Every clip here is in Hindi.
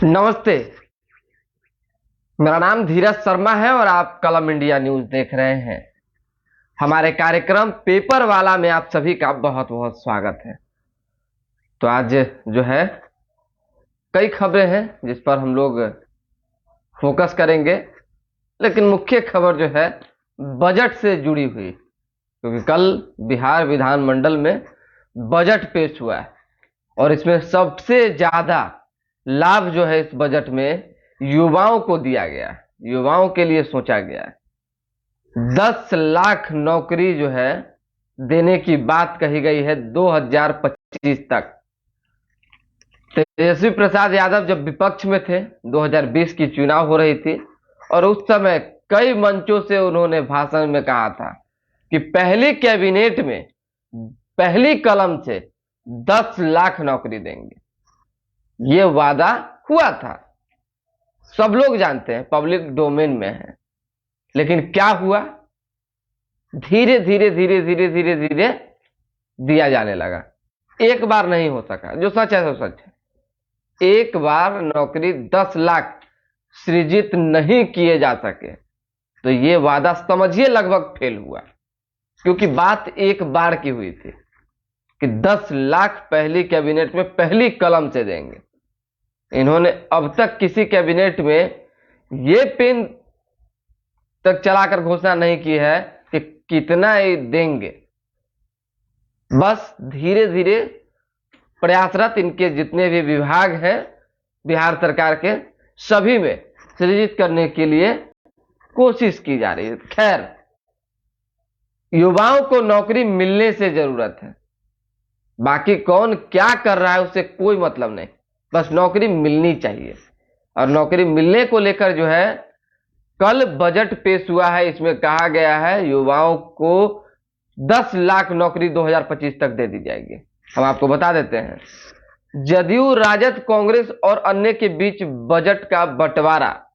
नमस्ते। मेरा नाम धीरज शर्मा है और आप कलम इंडिया न्यूज देख रहे हैं। हमारे कार्यक्रम पेपर वाला में आप सभी का बहुत बहुत स्वागत है। तो आज जो है कई खबरें हैं जिस पर हम लोग फोकस करेंगे, लेकिन मुख्य खबर जो है बजट से जुड़ी हुई, क्योंकि कल बिहार विधानमंडल में बजट पेश हुआ है और इसमें सबसे ज्यादा लाभ जो है इस बजट में युवाओं को दिया गया है, युवाओं के लिए सोचा गया है। 10 लाख नौकरी जो है देने की बात कही गई है 2025 तक। तेजस्वी प्रसाद यादव जब विपक्ष में थे, 2020 की चुनाव हो रही थी और उस समय कई मंचों से उन्होंने भाषण में कहा था कि पहली कैबिनेट में पहली कलम से 10 लाख नौकरी देंगे। ये वादा हुआ था, सब लोग जानते हैं, पब्लिक डोमेन में है। लेकिन क्या हुआ? धीरे धीरे धीरे धीरे धीरे धीरे दिया जाने लगा। एक बार नहीं हो सका, जो सच है सो सच है। एक बार नौकरी 10 लाख सृजित नहीं किए जा सके तो ये वादा समझिए लगभग फेल हुआ, क्योंकि बात एक बार की हुई थी कि 10 लाख पहली कैबिनेट में पहली कलम से देंगे। इन्होंने अब तक किसी कैबिनेट में ये पेन तक चलाकर घोषणा नहीं की है कि कितना ही देंगे। बस धीरे धीरे प्रयासरत इनके जितने भी विभाग हैं बिहार सरकार के, सभी में सृजित करने के लिए कोशिश की जा रही है। खैर, युवाओं को नौकरी मिलने से जरूरत है, बाकी कौन क्या कर रहा है उससे कोई मतलब नहीं, बस नौकरी मिलनी चाहिए। और नौकरी मिलने को लेकर जो है कल बजट पेश हुआ है, इसमें कहा गया है युवाओं को 10 लाख नौकरी 2025 तक दे दी जाएगी। हम आपको बता देते हैं, जदयू, राजद, कांग्रेस और अन्य के बीच बजट का बंटवारा।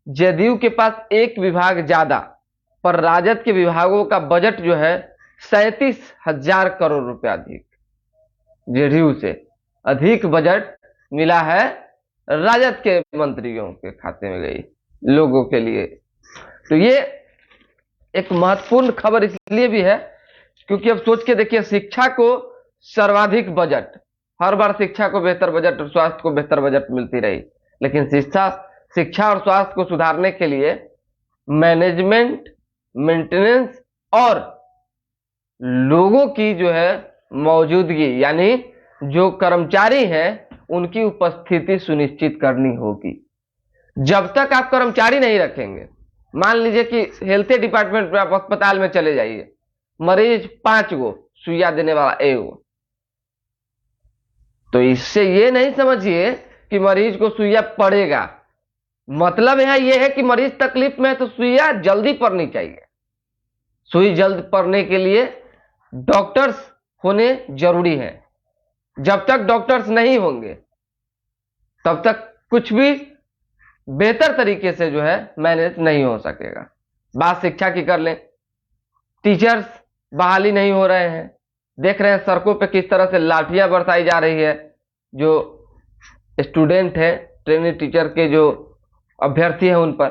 जदयू के पास एक विभाग ज्यादा, पर राजद के विभागों का बजट जो है 37,000 करोड़ रुपया अधिक। जदयू से अधिक बजट मिला है राजद के मंत्रियों के खाते में गई लोगों के लिए। तो ये एक महत्वपूर्ण खबर इसलिए भी है क्योंकि अब सोच के देखिए, शिक्षा को सर्वाधिक बजट, हर बार शिक्षा को बेहतर बजट और स्वास्थ्य को बेहतर बजट मिलती रही, लेकिन शिक्षा और स्वास्थ्य को सुधारने के लिए मैनेजमेंट, मेंटेनेंस और लोगों की जो है मौजूदगी, यानी जो कर्मचारी हैं उनकी उपस्थिति सुनिश्चित करनी होगी। जब तक आप कर्मचारी नहीं रखेंगे, मान लीजिए कि हेल्थ डिपार्टमेंट में आप अस्पताल में चले जाइए, मरीज 5 गो, सुइया देने वाला 1 गो, तो इससे ये नहीं समझिए कि मरीज को सुइया पड़ेगा। मतलब यह है कि मरीज तकलीफ में है तो सुइया जल्दी पड़नी चाहिए। सुई जल्द पड़ने के लिए डॉक्टर्स होने जरूरी है। जब तक डॉक्टर्स नहीं होंगे तब तक कुछ भी बेहतर तरीके से जो है मैनेज नहीं हो सकेगा। बात शिक्षा की कर लें, टीचर्स बहाली नहीं हो रहे हैं, देख रहे हैं सड़कों पे किस तरह से लाठियां बरसाई जा रही है। जो स्टूडेंट है, ट्रेनी टीचर के जो अभ्यर्थी हैं उन पर,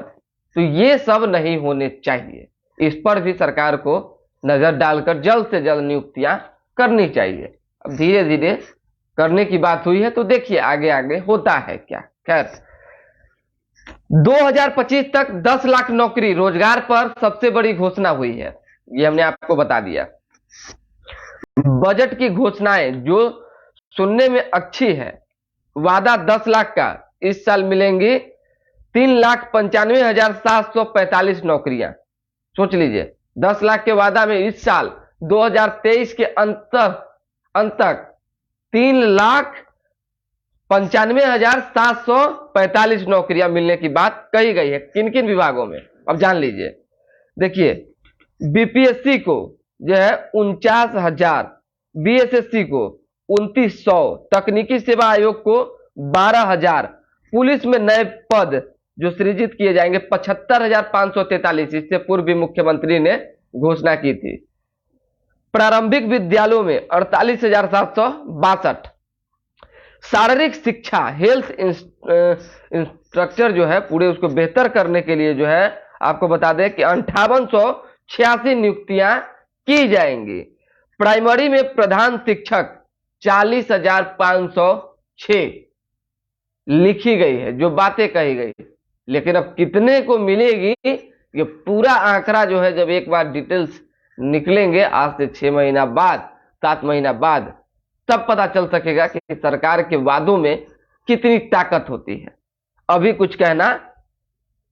तो ये सब नहीं होने चाहिए। इस पर भी सरकार को नजर डालकर जल्द से जल्द नियुक्तियां करनी चाहिए। अब धीरे धीरे करने की बात हुई है, तो देखिए आगे आगे होता है क्या। खैर, 2025 तक 10 लाख नौकरी, रोजगार पर सबसे बड़ी घोषणा हुई है, ये हमने आपको बता दिया। बजट की घोषणाएं जो सुनने में अच्छी है, वादा 10 लाख का, इस साल मिलेंगी 3,95,745 नौकरियां। सोच लीजिए, 10 लाख के वादा में इस साल 2023 के अंत तक 3,95,745 नौकरियां मिलने की बात कही गई है। किन किन विभागों में, अब जान लीजिए। देखिए, बीपीएससी को जो है 49,000, बीएसएससी को 2,900, तकनीकी सेवा आयोग को 12,000, पुलिस में नए पद जो सृजित किए जाएंगे 75,543, इससे पूर्व भी मुख्यमंत्री ने घोषणा की थी। प्रारंभिक विद्यालयों में 48,762, शारीरिक शिक्षा, हेल्थ इंस्ट्रक्चर जो है पूरे उसको बेहतर करने के लिए जो है आपको बता दें कि 5886 नियुक्तियां की जाएंगी। प्राइमरी में प्रधान शिक्षक 40,506 लिखी गई है, जो बातें कही गई, लेकिन अब कितने को मिलेगी ये पूरा आंकड़ा जो है जब एक बार डिटेल्स निकलेंगे आज से 6 महीना बाद, 7 महीना बाद, तब पता चल सकेगा कि सरकार के वादों में कितनी ताकत होती है। अभी कुछ कहना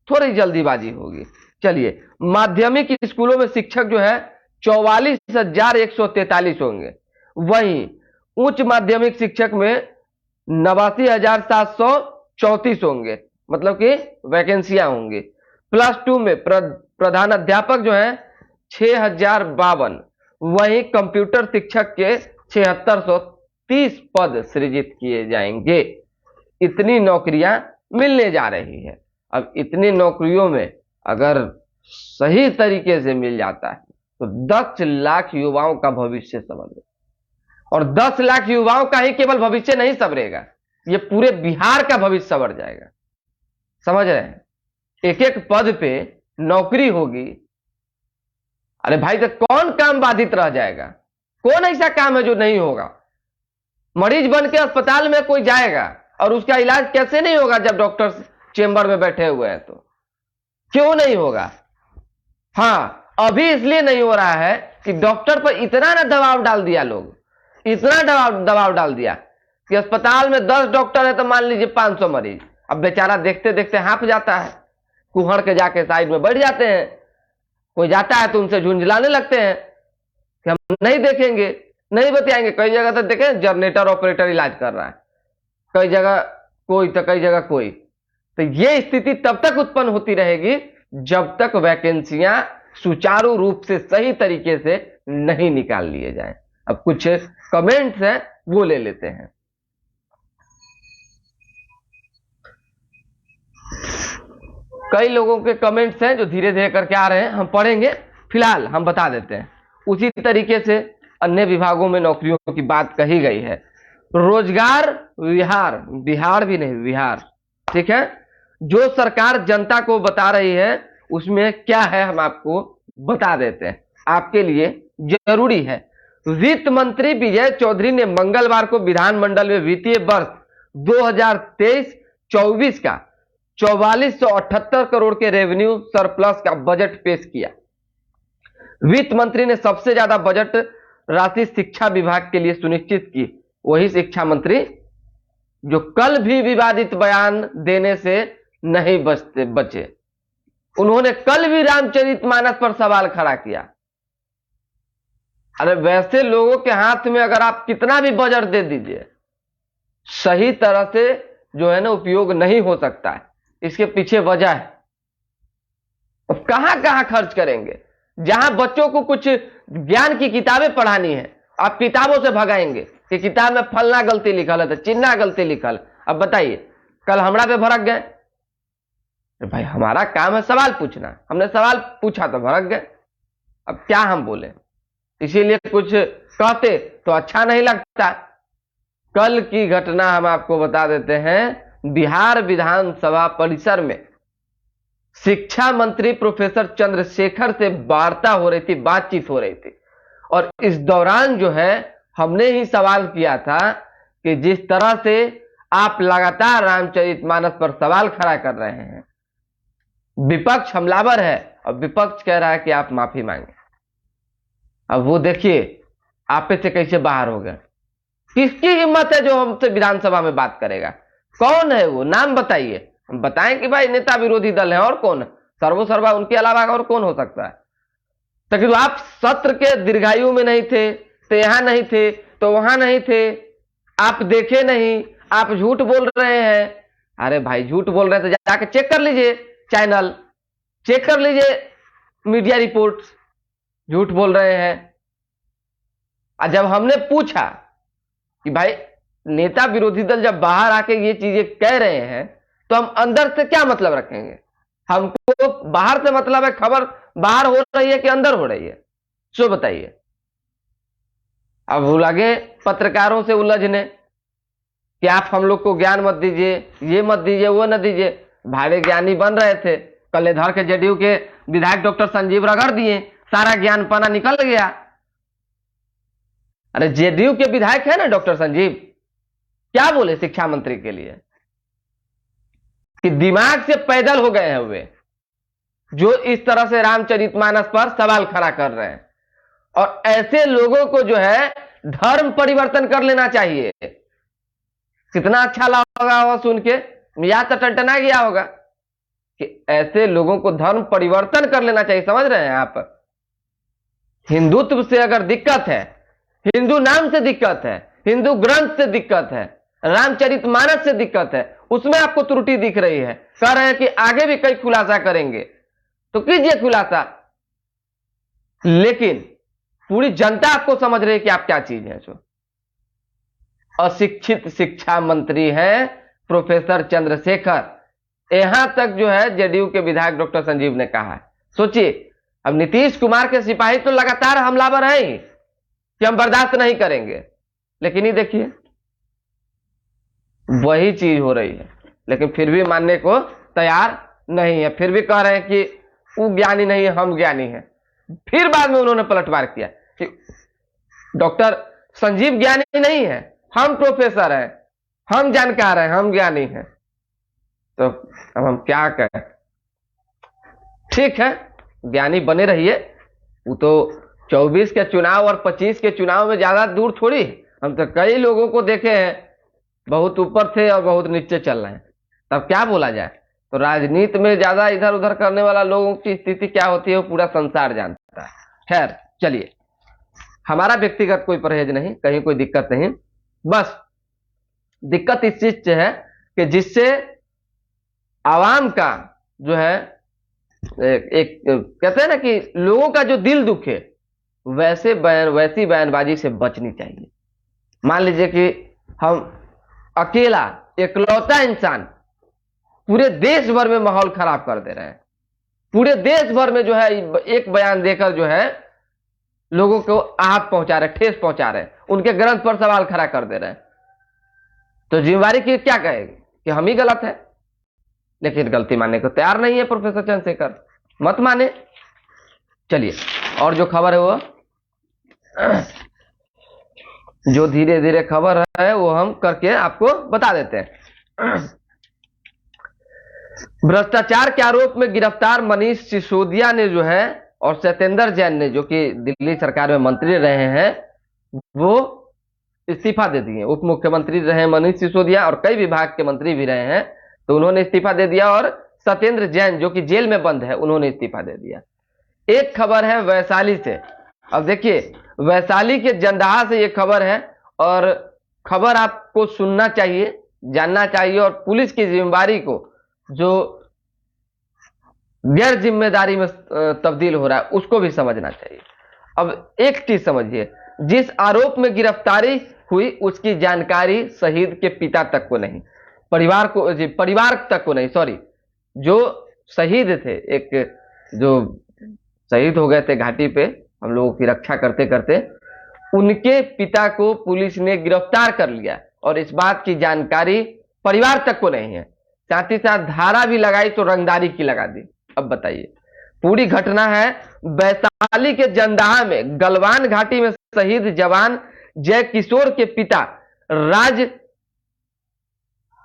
थोड़ी जल्दीबाजी होगी। चलिए, माध्यमिक स्कूलों में शिक्षक जो है 44,143 होंगे। वहीं उच्च माध्यमिक शिक्षक में 89,734 होंगे, मतलब कि वैकेंसियां होंगी। +2 में प्रधान अध्यापक जो है 6,052। वहीं कंप्यूटर शिक्षक के 7,630 पद सृजित किए जाएंगे। इतनी नौकरियां मिलने जा रही है। अब इतनी नौकरियों में अगर सही तरीके से मिल जाता है तो 10 लाख युवाओं का भविष्य संवरेगा। और 10 लाख युवाओं का ही केवल भविष्य नहीं संवरेगा, ये पूरे बिहार का भविष्य संवर जाएगा। समझ रहे हैं? एक एक पद पे नौकरी होगी। अरे भाई, तो कौन काम बाधित रह जाएगा? कौन ऐसा काम है जो नहीं होगा? मरीज बन के अस्पताल में कोई जाएगा और उसका इलाज कैसे नहीं होगा जब डॉक्टर चेंबर में बैठे हुए हैं? तो क्यों नहीं होगा? हाँ, अभी इसलिए नहीं हो रहा है कि डॉक्टर पर इतना ना दबाव डाल दिया, लोग इतना दबाव डाल दिया कि अस्पताल में 10 डॉक्टर है तो मान लीजिए 500 मरीज। अब बेचारा देखते देखते हाँफ जाता है, कुहड़ के जाके साइड में बैठ जाते हैं। कोई जाता है तो उनसे झुंझलाने लगते हैं कि हम नहीं देखेंगे, नहीं बताएंगे। कई जगह तो देखें जनरेटर ऑपरेटर इलाज कर रहा है, कई जगह कोई तो कई जगह कोई। तो ये स्थिति तब तक उत्पन्न होती रहेगी जब तक वैकेंसियां सुचारू रूप से सही तरीके से नहीं निकाल लिए जाएं। अब कुछ कमेंट्स हैं वो ले लेते हैं। कई लोगों के कमेंट्स हैं जो धीरे धीरे करके आ रहे हैं, हम पढ़ेंगे। फिलहाल हम बता देते हैं। उसी तरीके से अन्य विभागों में नौकरियों की बात कही गई है। रोजगार विहार, बिहार भी नहीं विहार, ठीक है, जो सरकार जनता को बता रही है उसमें क्या है हम आपको बता देते हैं, आपके लिए जरूरी है। वित्त मंत्री विजय चौधरी ने मंगलवार को विधानमंडल में वित्तीय वर्ष 2023-24 का 4478 करोड़ के रेवेन्यू सरप्लस का बजट पेश किया। वित्त मंत्री ने सबसे ज्यादा बजट राशि शिक्षा विभाग के लिए सुनिश्चित की। वही शिक्षा मंत्री जो कल भी विवादित बयान देने से नहीं बचे। उन्होंने कल भी रामचरितमानस पर सवाल खड़ा किया। अरे वैसे लोगों के हाथ में अगर आप कितना भी बजट दे दीजिए, सही तरह से जो है ना उपयोग नहीं हो सकता है। इसके पीछे वजह है। अब कहां कहां खर्च करेंगे? जहां बच्चों को कुछ ज्ञान की किताबें पढ़ानी है, आप किताबों से भगाएंगे कि किताब में फलना गलती लिखल है तो चिन्ना गलती लिखल। अब बताइए, कल हमरा पे भड़क गए। भाई हमारा काम है सवाल पूछना, हमने सवाल पूछा तो भड़क गए। अब क्या हम बोले? इसीलिए कुछ कहते तो अच्छा नहीं लगता। कल की घटना हम आपको बता देते हैं। बिहार विधानसभा परिसर में शिक्षा मंत्री प्रोफेसर चंद्रशेखर से वार्ता हो रही थी, बातचीत हो रही थी। और इस दौरान जो है हमने ही सवाल किया था कि जिस तरह से आप लगातार रामचरितमानस पर सवाल खड़ा कर रहे हैं, विपक्ष हमलावर है और विपक्ष कह रहा है कि आप माफी मांगे। अब वो देखिए आप पे से कैसे बाहर हो गए। किसकी हिम्मत है जो हमसे विधानसभा में बात करेगा? कौन है वो? नाम बताइए, हम बताएं कि भाई नेता विरोधी दल है। और कौन है? सर्वसर्वा उनके अलावा और कौन हो सकता है? तो आप सत्र के दीर्घायु में नहीं थे तो यहां नहीं थे तो वहां नहीं थे, आप देखे नहीं, आप झूठ बोल रहे हैं। अरे भाई झूठ बोल रहे हैं तो जाके चेक कर लीजिए, चैनल चेक कर लीजिए, मीडिया रिपोर्ट्स। झूठ बोल रहे हैं। और जब हमने पूछा कि भाई नेता विरोधी दल जब बाहर आके ये चीजें कह रहे हैं तो हम अंदर से क्या मतलब रखेंगे? हमको बाहर से मतलब है खबर बाहर हो रही है कि अंदर हो रही है? सो बताइए। अब वो लगे पत्रकारों से उलझने कि आप हम लोग को ज्ञान मत दीजिए, ये मत दीजिए, वो न दीजिए। भाड़े ज्ञानी बन रहे थे, कलेधर के जेडीयू के विधायक डॉक्टर संजीव रगड़ दिए, सारा ज्ञान पाना निकल गया। अरे जेडीयू के विधायक है ना डॉक्टर संजीव, क्या बोले शिक्षा मंत्री के लिए कि दिमाग से पैदल हो गए हैं वे, जो इस तरह से रामचरितमानस पर सवाल खड़ा कर रहे हैं। और ऐसे लोगों को जो है धर्म परिवर्तन कर लेना चाहिए। कितना अच्छा लगा होगा सुन के, मियाज तो टनटना गया होगा कि ऐसे लोगों को धर्म परिवर्तन कर लेना चाहिए। समझ रहे हैं आप? हिंदुत्व से अगर दिक्कत है, हिंदू नाम से दिक्कत है, हिंदू ग्रंथ से दिक्कत है, रामचरितमानस से दिक्कत है, उसमें आपको त्रुटि दिख रही है, कह रहे हैं कि आगे भी कई खुलासा करेंगे, तो कीजिए खुलासा। लेकिन पूरी जनता आपको समझ रही है कि आप क्या चीज है। जो अशिक्षित शिक्षा मंत्री हैं प्रोफेसर चंद्रशेखर, यहां तक जो है जेडीयू के विधायक डॉक्टर संजीव ने कहा है। सोचिए, अब नीतीश कुमार के सिपाही तो लगातार हमलावर हैं ही कि हम बर्दाश्त नहीं करेंगे, लेकिन ये देखिए वही चीज हो रही है। लेकिन फिर भी मानने को तैयार नहीं है, फिर भी कह रहे हैं कि वो ज्ञानी नहीं है, हम ज्ञानी हैं। फिर बाद में उन्होंने पलटवार किया कि डॉक्टर संजीव ज्ञानी नहीं है, हम प्रोफेसर हैं, हम जानकार हैं, हम ज्ञानी हैं। तो अब हम क्या करें? ठीक है, ज्ञानी बने रहिए, वो तो 24 के चुनाव और 25 के चुनाव में ज्यादा दूर थोड़ी। हम तो कई लोगों को देखे हैं, बहुत ऊपर थे और बहुत नीचे चल रहे हैं। तब क्या बोला जाए? तो राजनीति में ज्यादा इधर उधर करने वाला लोगों की स्थिति क्या होती है वो पूरा संसार जानता है। खैर चलिए, हमारा व्यक्तिगत कोई परहेज नहीं, कहीं कोई दिक्कत नहीं। बस दिक्कत इस चीज से है कि जिससे आवाम का जो है एक कहते हैं ना कि लोगों का जो दिल दुखे, वैसी बयानबाजी से बचनी चाहिए। मान लीजिए कि हम अकेला इकलौता इंसान पूरे देश भर में माहौल खराब कर दे रहे हैं, पूरे देश भर में जो है एक बयान देकर जो है लोगों को आहत पहुंचा रहे, ठेस पहुंचा रहे, उनके ग्रंथ पर सवाल खड़ा कर दे रहे हैं। तो जिम्मेवारी की क्या कहेगी कि हम ही गलत है? लेकिन गलती मानने को तैयार नहीं है प्रोफेसर चंद्रशेखर, मत माने। चलिए, और जो खबर है वो जो धीरे धीरे खबर है वो हम करके आपको बता देते हैं। भ्रष्टाचार के आरोप में गिरफ्तार मनीष सिसोदिया ने जो है और सत्येंद्र जैन ने, जो कि दिल्ली सरकार में मंत्री रहे हैं, वो इस्तीफा दे दिए। उप मुख्यमंत्री रहे मनीष सिसोदिया और कई विभाग के मंत्री भी रहे हैं, तो उन्होंने इस्तीफा दे दिया। और सत्येंद्र जैन जो कि जेल में बंद है, उन्होंने इस्तीफा दे दिया। एक खबर है वैशाली से। अब देखिए, वैशाली के जंदाहा से ये खबर है, और खबर आपको सुनना चाहिए, जानना चाहिए, और पुलिस की जिम्मेदारी को जो गैर जिम्मेदारी में तब्दील हो रहा है उसको भी समझना चाहिए। अब एक चीज समझिए, जिस आरोप में गिरफ्तारी हुई उसकी जानकारी शहीद के पिता तक को नहीं, परिवार को, जी परिवार तक को नहीं, सॉरी, जो शहीद थे, एक जो शहीद हो गए थे घाटी पे हम लोगों की रक्षा करते करते, उनके पिता को पुलिस ने गिरफ्तार कर लिया और इस बात की जानकारी परिवार तक को नहीं है। साथ ही साथ धारा भी लगाई तो रंगदारी की लगा दी। अब बताइए, पूरी घटना है वैशाली के जंदाहा में गलवान घाटी में शहीद जवान जय किशोर के पिता राज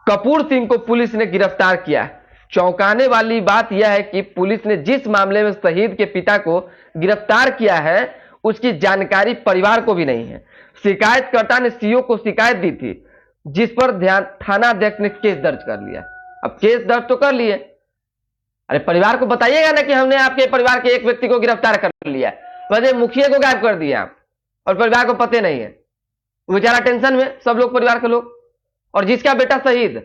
कपूर सिंह को पुलिस ने गिरफ्तार किया है। चौंकाने वाली बात यह है कि पुलिस ने जिस मामले में शहीद के पिता को गिरफ्तार किया है उसकी जानकारी परिवार को भी नहीं है। शिकायतकर्ता ने सीओ को शिकायत दी थी, जिस पर थाना अध्यक्ष ने केस दर्ज कर लिया। अब केस दर्ज तो कर लिए, अरे परिवार को बताइएगा ना कि हमने आपके परिवार के एक व्यक्ति को गिरफ्तार कर लिया, वैसे मुखिया को गायब कर दिया आप, और परिवार को पते नहीं है। बेचारा टेंशन में सब लोग, परिवार के लोग, और जिसका बेटा शहीद,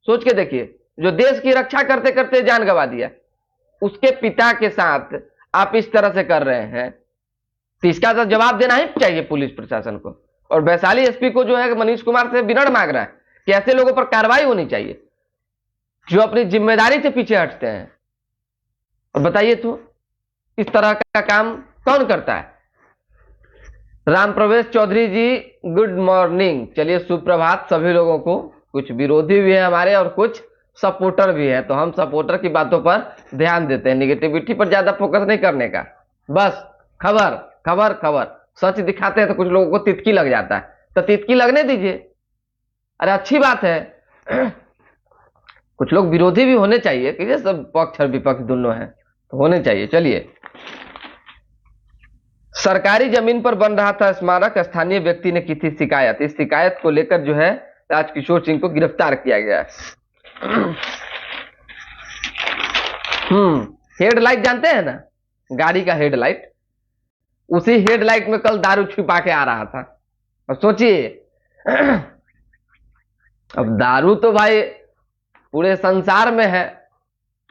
सोच के देखिए, जो देश की रक्षा करते करते जान गंवा दिया, उसके पिता के साथ आप इस तरह से कर रहे हैं, तो इसका तो जवाब देना ही चाहिए पुलिस प्रशासन को। और वैशाली एसपी को जो है मनीष कुमार से विनम्र मांग रहा है कि ऐसे लोगों पर कार्रवाई होनी चाहिए जो अपनी जिम्मेदारी से पीछे हटते हैं। और बताइए तो इस तरह का काम कौन करता है? राम प्रवेश चौधरी जी, गुड मॉर्निंग। चलिए सुप्रभात सभी लोगों को। कुछ विरोधी भी है हमारे और कुछ सपोर्टर भी है, तो हम सपोर्टर की बातों पर ध्यान देते हैं, निगेटिविटी पर ज्यादा फोकस नहीं करने का। बस खबर खबर खबर, सच दिखाते हैं तो कुछ लोगों को तितकी लग जाता है, तो तितकी लगने दीजिए। अरे अच्छी बात है। कुछ लोग विरोधी भी होने चाहिए, क्योंकि सब पक्ष और विपक्ष दोनों हैं, तो होने चाहिए। चलिए, सरकारी जमीन पर बन रहा था स्मारक, स्थानीय व्यक्ति ने की थी शिकायत। इस शिकायत को लेकर जो है राजकिशोर सिंह को गिरफ्तार किया गया है। हेडलाइट जानते हैं ना, गाड़ी का हेडलाइट, उसी हेडलाइट में कल दारू छिपा के आ रहा था। अब सोचिए, अब दारू तो भाई पूरे संसार में है,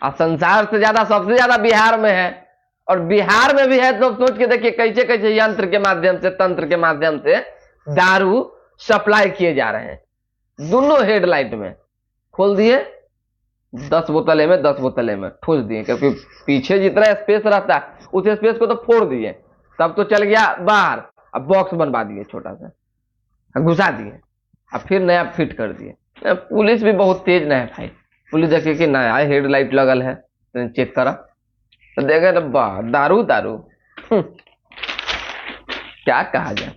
और संसार से ज्यादा सबसे ज्यादा बिहार में है, और बिहार में भी है, तो सोच के देखिए कैसे कैसे यंत्र के माध्यम से, तंत्र के माध्यम से दारू सप्लाई किए जा रहे हैं। दोनों हेडलाइट में खोल दिए, 10 बोतलें में 10 बोतलें में ठूस दिए, क्योंकि पीछे जितना स्पेस रहता है उस स्पेस को तो फोड़ दिए, तब तो चल गया बाहर। अब बॉक्स बनवा दिए छोटा सा, घुसा दिए, अब फिर नया फिट कर दिए। पुलिस भी बहुत तेज ना है भाई, पुलिस देखे कि नया हेडलाइट लगल है तो चेक करा, तो देखे तो दारू दारू। क्या कहा जाए।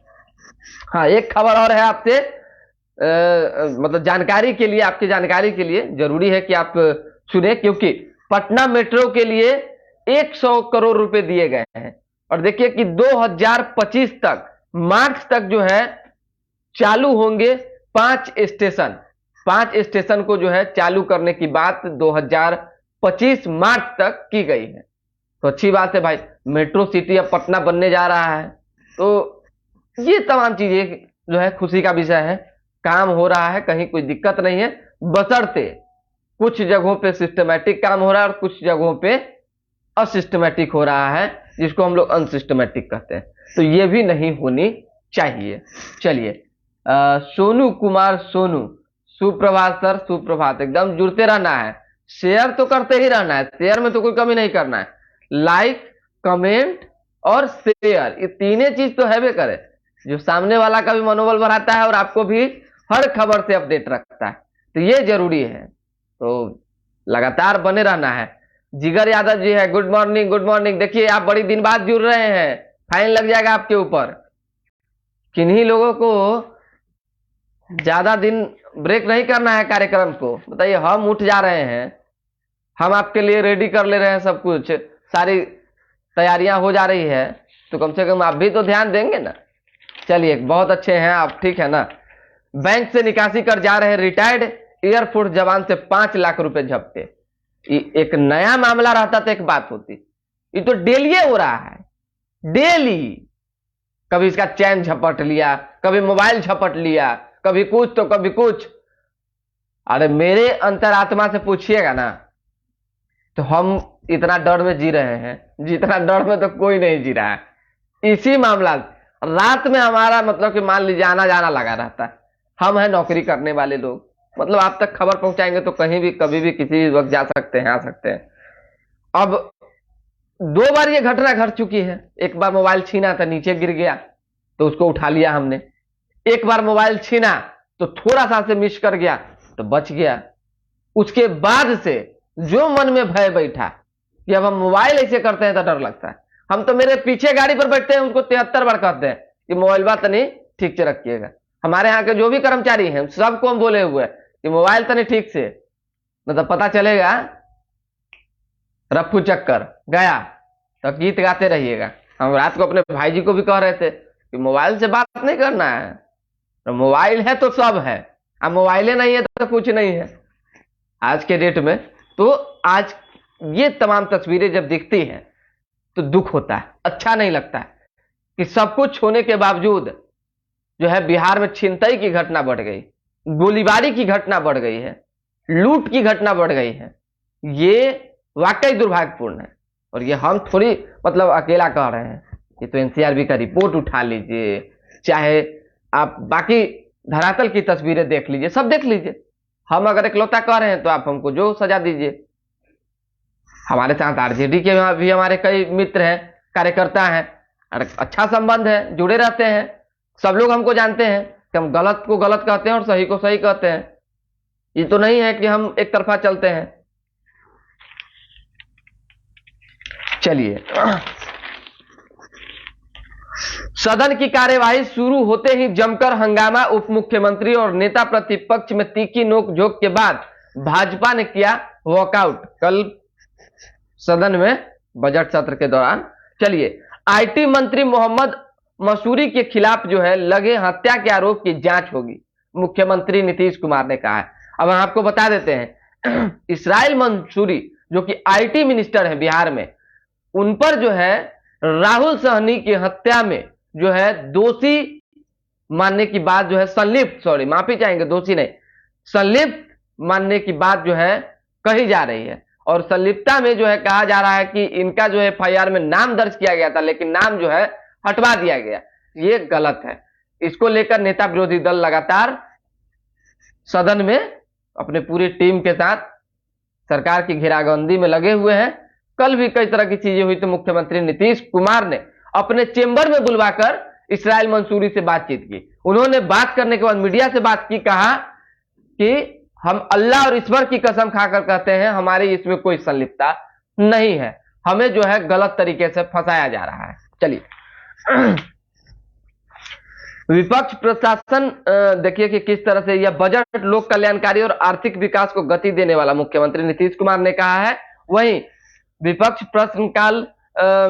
हाँ, एक खबर और है आपसे, मतलब जानकारी के लिए, आपकी जानकारी के लिए जरूरी है कि आप सुने, क्योंकि पटना मेट्रो के लिए 100 करोड़ रुपए दिए गए हैं। और देखिए कि 2025 तक, मार्च तक जो है चालू होंगे 5 स्टेशन। 5 स्टेशन को जो है चालू करने की बात 2025 मार्च तक की गई है। तो अच्छी बात है भाई, मेट्रो सिटी अब पटना बनने जा रहा है, तो ये तमाम चीजें जो है खुशी का विषय है। काम हो रहा है, कहीं कोई दिक्कत नहीं है, बशर्ते कुछ जगहों पे सिस्टमैटिक काम हो रहा है और कुछ जगहों पे असिस्टमैटिक हो रहा है, जिसको हम लोग अनसिस्टमैटिक कहते हैं, तो ये भी नहीं होनी चाहिए। चलिए, सोनू कुमार सोनू, सुप्रभात सर, सुप्रभात। एकदम जुड़ते रहना है, शेयर तो करते ही रहना है, शेयर में तो कोई कमी नहीं करना है। लाइक, कमेंट और शेयर, ये तीनों चीज तो है भी करे, जो सामने वाला का भी मनोबल बढ़ाता है और आपको भी हर खबर से अपडेट रखता है, तो ये जरूरी है। तो लगातार बने रहना है। जिगर यादव जी है, गुड मॉर्निंग, गुड मॉर्निंग। देखिए, आप बड़ी दिन बाद जुड़ रहे हैं, फाइन लग जाएगा आपके ऊपर। किन्हीं लोगों को ज्यादा दिन ब्रेक नहीं करना है कार्यक्रम को, बताइए। हम उठ जा रहे हैं, हम आपके लिए रेडी कर ले रहे हैं, सब कुछ, सारी तैयारियां हो जा रही है, तो कम से कम आप भी तो ध्यान देंगे ना। चलिए, बहुत अच्छे हैं आप, ठीक है ना। बैंक से निकासी कर जा रहे रिटायर्ड एयरफोर्स जवान से 5 लाख रुपए जब्ते। एक नया मामला रहता तो एक बात होती, ये तो डेली हो रहा है, डेली। कभी इसका चैन झपट लिया, कभी मोबाइल झपट लिया, कभी कुछ तो कभी कुछ। अरे मेरे अंतरात्मा से पूछिएगा ना, तो हम इतना डर में जी रहे हैं जितना डर में तो कोई नहीं जी रहा है। इसी मामला रात में हमारा मतलब कि मान लीजिए आना जाना लगा रहता है। हम हैं नौकरी करने वाले लोग, मतलब आप तक खबर पहुंचाएंगे तो कहीं भी कभी भी किसी भी वक्त जा सकते हैं, आ सकते हैं। अब 2 बार ये घटना घट चुकी है। एक बार मोबाइल छीना था, नीचे गिर गया तो उसको उठा लिया हमने। एक बार मोबाइल छीना तो थोड़ा सा से मिस कर गया तो बच गया। उसके बाद से जो मन में भय बैठा कि अब हम मोबाइल ऐसे करते हैं तो डर लगता है। हम तो मेरे पीछे गाड़ी पर बैठते हैं, उसको 73 बार कहते हैं कि मोबाइल बात नहीं ठीक से रखिएगा। हमारे यहाँ के जो भी कर्मचारी हैं सबको हम बोले हुए कि मोबाइल तो नहीं ठीक से, मतलब पता चलेगा रफ्फू चक्कर गया तो गीत गाते रहिएगा। हम रात को अपने भाई जी को भी कह रहे थे कि मोबाइल से बात नहीं करना है, तो मोबाइल है तो सब है, अब मोबाइल नहीं है तो कुछ नहीं है आज के डेट में। तो आज ये तमाम तस्वीरें जब दिखती हैं तो दुख होता है, अच्छा नहीं लगता है कि सब कुछ होने के बावजूद जो है बिहार में छिनतई की घटना बढ़ गई, गोलीबारी की घटना बढ़ गई है, लूट की घटना बढ़ गई है। ये वाकई दुर्भाग्यपूर्ण है। और ये हम थोड़ी मतलब अकेला कह रहे हैं, ये तो एनसीआरबी का रिपोर्ट उठा लीजिए, चाहे आप बाकी धरातल की तस्वीरें देख लीजिए, सब देख लीजिए। हम अगर इकलौता कह रहे हैं तो आप हमको जो सजा दीजिए। हमारे साथ आरजेडी के भी हमारे कई मित्र हैं, कार्यकर्ता हैं, अरे अच्छा संबंध है, जुड़े रहते हैं, सब लोग हमको जानते हैं कि हम गलत को गलत कहते हैं और सही को सही कहते हैं। ये तो नहीं है कि हम एक तरफा चलते हैं। चलिए, सदन की कार्यवाही शुरू होते ही जमकर हंगामा। उप मुख्यमंत्री और नेता प्रतिपक्ष में तीखी नोकझोंक के बाद भाजपा ने किया वॉकआउट कल सदन में बजट सत्र के दौरान। चलिए, आईटी मंत्री मोहम्मद मसूरी के खिलाफ जो है लगे हत्या के आरोप की जांच होगी, मुख्यमंत्री नीतीश कुमार ने कहा है। अब हम आपको बता देते हैं, इसराइल मंसूरी जो कि आईटी मिनिस्टर है बिहार में, उन पर जो है राहुल सहनी की हत्या में जो है दोषी मानने की बात जो है माफी चाहेंगे, दोषी नहीं, संलिप्त मानने की बात जो है कही जा रही है। और संलिप्तता में जो है कहा जा रहा है कि इनका जो है एफआईआर में नाम दर्ज किया गया था, लेकिन नाम जो है हटवा दिया गया। ये गलत है। इसको लेकर नेता विरोधी दल लगातार सदन में अपने पूरी टीम के साथ सरकार की घेराबंदी में लगे हुए हैं। कल भी कई तरह की चीजें हुई तो मुख्यमंत्री नीतीश कुमार ने अपने चेंबर में बुलवाकर इसराइल मंसूरी से बातचीत की। उन्होंने बात करने के बाद मीडिया से बात की, कहा कि हम अल्लाह और ईश्वर की कसम खाकर कहते हैं हमारी इसमें कोई संलिप्तता नहीं है, हमें जो है गलत तरीके से फंसाया जा रहा है। चलिए, विपक्ष प्रशासन देखिए कि किस तरह से यह बजट लोक कल्याणकारी और आर्थिक विकास को गति देने वाला मुख्यमंत्री नीतीश कुमार ने कहा है। वहीं विपक्ष प्रश्नकाल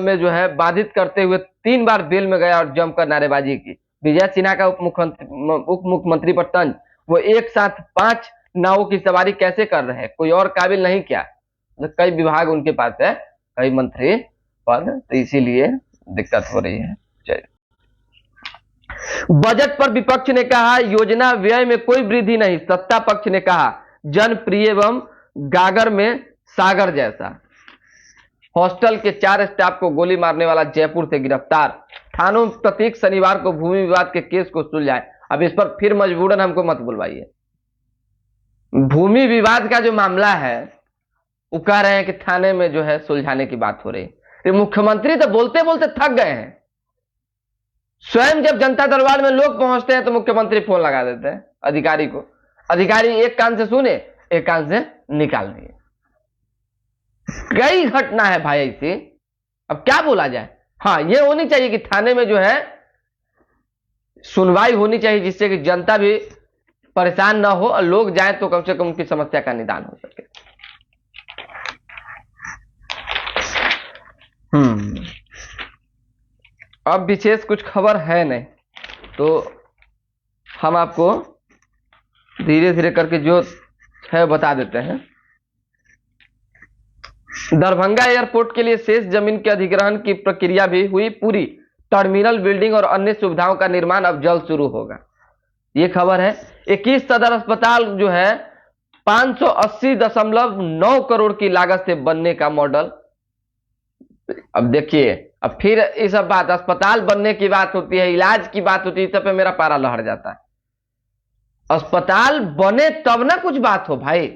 में जो है बाधित करते हुए 3 बार बेल में गया और जमकर नारेबाजी की। विजय सिन्हा का उप मुख्यमंत्री पर तंज, वो एक साथ 5 नावों की सवारी कैसे कर रहे हैं, कोई और काबिल नहीं क्या? कई विभाग उनके पास है, कई मंत्री पद, तो इसीलिए दिक्कत हो रही है। बजट पर विपक्ष ने कहा योजना व्यय में कोई वृद्धि नहीं, सत्ता पक्ष ने कहा जनप्रिय एवं गागर में सागर जैसा। हॉस्टल के 4 स्टाफ को गोली मारने वाला जयपुर से गिरफ्तार। थानों प्रतीक शनिवार को भूमि विवाद के केस को सुलझाए। अब इस पर फिर मजबूरन हमको मत बुलवाइए। भूमि विवाद का जो मामला है वो कह रहे हैं कि थाने में जो है सुलझाने की बात हो रही है। मुख्यमंत्री तो बोलते बोलते थक गए हैं। स्वयं जब जनता दरबार में लोग पहुंचते हैं तो मुख्यमंत्री फोन लगा देते हैं अधिकारी को। अधिकारी एक कान से सुने, एक कान से निकाल दिए। कई घटना है भाई ऐसी, अब क्या बोला जाए। हाँ, ये होनी चाहिए कि थाने में जो है सुनवाई होनी चाहिए, जिससे कि जनता भी परेशान ना हो और लोग जाए तो कम से कम उनकी समस्या का निदान हो सके। अब विशेष कुछ खबर है नहीं, तो हम आपको धीरे धीरे करके जो है बता देते हैं। दरभंगा एयरपोर्ट के लिए शेष जमीन के अधिग्रहण की प्रक्रिया भी हुई पूरी। टर्मिनल बिल्डिंग और अन्य सुविधाओं का निर्माण अब जल्द शुरू होगा। ये खबर है। 21 सदर अस्पताल जो है 580.9 करोड़ की लागत से बनने का मॉडल। अब देखिए, अब फिर ये सब बात, अस्पताल बनने की बात होती है, इलाज की बात होती है, सब पे मेरा पारा लहर जाता है। अस्पताल बने तब ना कुछ बात हो भाई,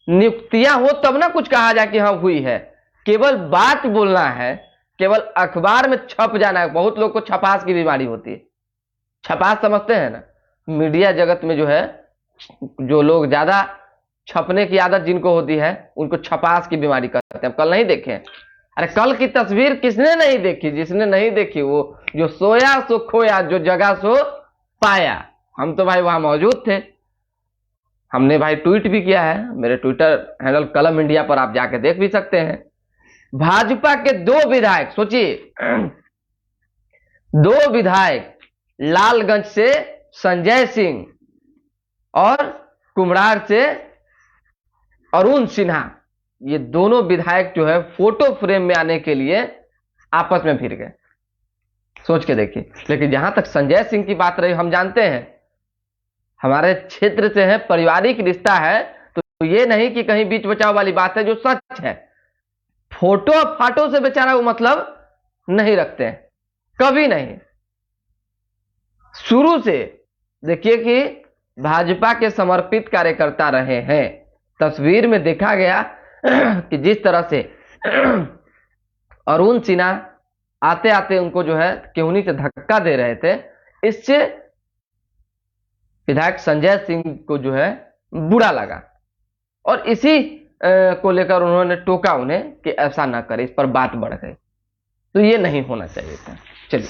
नियुक्तियां हो तब ना कुछ कहा जाए कि हाँ हुई है। केवल बात बोलना है, केवल अखबार में छप जाना है। बहुत लोग को छपास की बीमारी होती है। छपास समझते हैं ना? मीडिया जगत में जो है, जो लोग ज्यादा छपने की आदत जिनको होती है उनको छपास की बीमारी कहते हैं। कल नहीं देखे? अरे कल की तस्वीर किसने नहीं देखी? जिसने नहीं देखी वो जो सोया सो खोया, जो जगह सो पाया। हम तो भाई वहां मौजूद थे, हमने भाई ट्वीट भी किया है। मेरे ट्विटर हैंडल कलम इंडिया पर आप जाके देख भी सकते हैं। भाजपा के 2 विधायक, सोचिए 2 विधायक लालगंज से संजय सिंह और कुम्हरार से अरुण सिन्हा, ये दोनों विधायक जो है फोटो फ्रेम में आने के लिए आपस में भिड़ गए। सोच के देखिए। लेकिन जहां तक संजय सिंह की बात रही, हम जानते हैं हमारे क्षेत्र से है, पारिवारिक रिश्ता है, तो ये नहीं कि कहीं बीच बचाव वाली बात है, जो सच है। फोटो फाटो से बेचारा वो मतलब नहीं रखते हैं, कभी नहीं। शुरू से देखिए कि भाजपा के समर्पित कार्यकर्ता रहे हैं। तस्वीर में देखा गया कि जिस तरह से अरुण सिन्हा आते आते उनको जो है केहूनी से धक्का दे रहे थे। इससे विधायक संजय सिंह को जो है बुरा लगा और इसी को लेकर उन्होंने टोका उन्हें कि ऐसा ना करे, इस पर बात बढ़ गई। तो ये नहीं होना चाहिए था। चलिए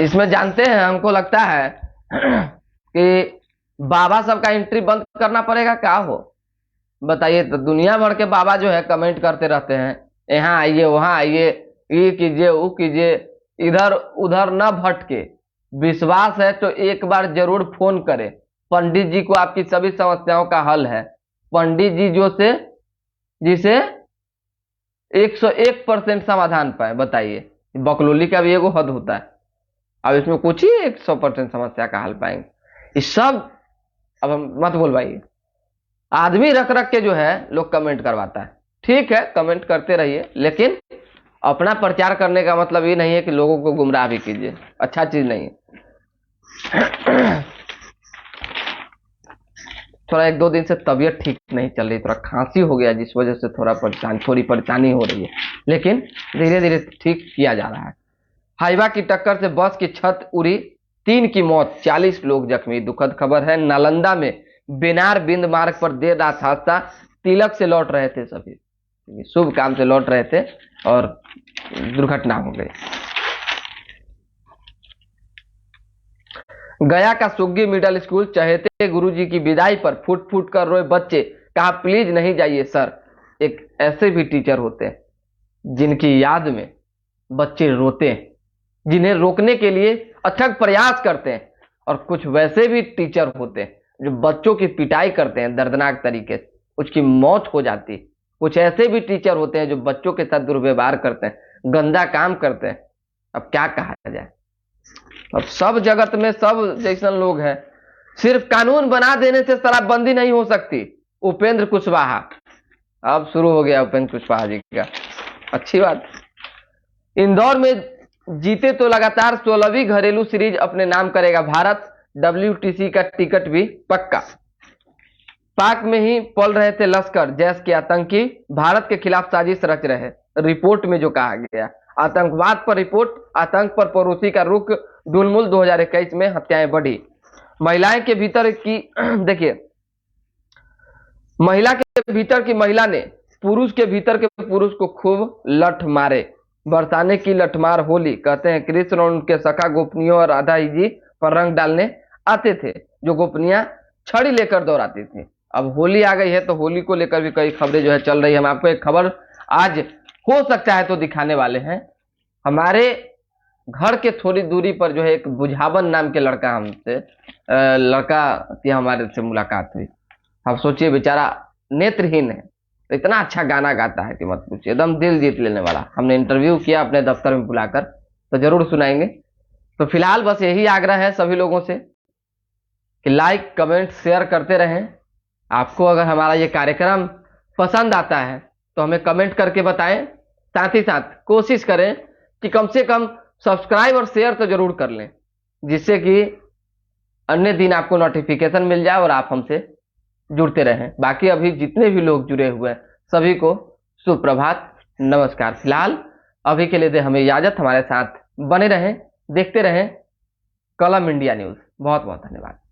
इसमें जानते हैं, हमको लगता है कि बाबा सबका एंट्री बंद करना पड़ेगा। क्या हो बताइए, तो दुनिया भर के बाबा जो है कमेंट करते रहते हैं, यहाँ आइए वहां आइए, ये कीजिए वो कीजिए, इधर उधर न भटके। विश्वास है तो एक बार जरूर फोन करें, पंडित जी को आपकी सभी समस्याओं का हल है। पंडित जी जिसे 101% समाधान पाए। बताइए, बकलोली का भी एगो हद होता है, अब इसमें कुछ ही 100% समस्या का हल पाएंगे। इस सब अब हम मत बोलवाइए। आदमी रख रख के जो है लोग कमेंट करवाता है। ठीक है, कमेंट करते रहिए, लेकिन अपना प्रचार करने का मतलब ये नहीं है कि लोगों को गुमराह भी कीजिए, अच्छा चीज नहीं है। थोड़ा 1-2 दिन से तबीयत ठीक नहीं चल रही, थोड़ा खांसी हो गया, जिस वजह से थोड़ी परेशानी हो रही है, लेकिन धीरे धीरे ठीक किया जा रहा है। हाईवा की टक्कर से बस की छत उड़ी, 3 की मौत, 40 लोग जख्मी। दुखद खबर है, नालंदा में बेनार बिंद मार्ग पर देर रात हादसा। तिलक से लौट रहे थे सभी, शुभ काम से लौट रहे थे और दुर्घटना हो गई। गया का सुग्गी मिडिल स्कूल, चहेते गुरुजी की विदाई पर फुट फुट कर रोए बच्चे, कहा प्लीज नहीं जाइए सर। एक ऐसे भी टीचर होते हैं जिनकी याद में बच्चे रोते हैं, जिन्हें रोकने के लिए अथक प्रयास करते हैं, और कुछ वैसे भी टीचर होते हैं जो बच्चों की पिटाई करते हैं दर्दनाक तरीके से, उसकी मौत हो जाती। कुछ ऐसे भी टीचर होते हैं जो बच्चों के साथ दुर्व्यवहार करते हैं, गंदा काम करते हैं। अब क्या कहा जाए, अब सब जगत में सब जैसे लोग हैं। सिर्फ कानून बना देने से शराबबंदी नहीं हो सकती। उपेंद्र कुशवाहा, अब शुरू हो गया उपेंद्र कुशवाहा जी का, अच्छी बात। इंदौर में जीते तो लगातार 16वीं घरेलू सीरीज अपने नाम करेगा भारत। WTC का टिकट भी पक्का। पाक में ही पल रहे थे लश्कर, जैश के आतंकी भारत के खिलाफ साजिश रच रहे। रिपोर्ट में जो कहा गया, आतंकवाद पर रिपोर्ट, आतंक पर पड़ोसी का रुख, डुलमुल 2021 में हत्याएं बढ़ी। महिलाएं के भीतर की देखिए, महिला के भीतर की महिला ने पुरुष के भीतर के पुरुष को खूब लठ मारे। बरसाने की लठमार होली, कहते हैं कृष्ण और उनके सखा गोपनियों और राधा जी पर रंग डालने आते थे, जो गोपनियां छड़ी लेकर दौड़ाती थी। अब होली आ गई है तो होली को लेकर भी कई खबरें जो है चल रही है। हम आपको एक खबर आज हो सकता है तो दिखाने वाले हैं। हमारे घर के थोड़ी दूरी पर जो है एक बुझावन नाम के लड़का की हमारे से मुलाकात हुई। अब सोचिए, बेचारा नेत्रहीन है, इतना अच्छा गाना गाता है कि मत पूछिए, एकदम दिल जीत लेने वाला। हमने इंटरव्यू किया अपने दफ्तर में बुलाकर, तो जरूर सुनाएंगे। तो फिलहाल बस यही आग्रह है सभी लोगों से कि लाइक कमेंट शेयर करते रहें। आपको अगर हमारा ये कार्यक्रम पसंद आता है तो हमें कमेंट करके बताएं। साथ ही साथ कोशिश करें कि कम से कम सब्सक्राइब और शेयर तो जरूर कर लें, जिससे कि अन्य दिन आपको नोटिफिकेशन मिल जाए और आप हमसे जुड़ते रहें। बाकी अभी जितने भी लोग जुड़े हुए हैं सभी को सुप्रभात, नमस्कार। फिलहाल अभी के लिए दे हमें इजाजत, हमारे साथ बने रहें, देखते रहें कलम इंडिया न्यूज। बहुत बहुत धन्यवाद।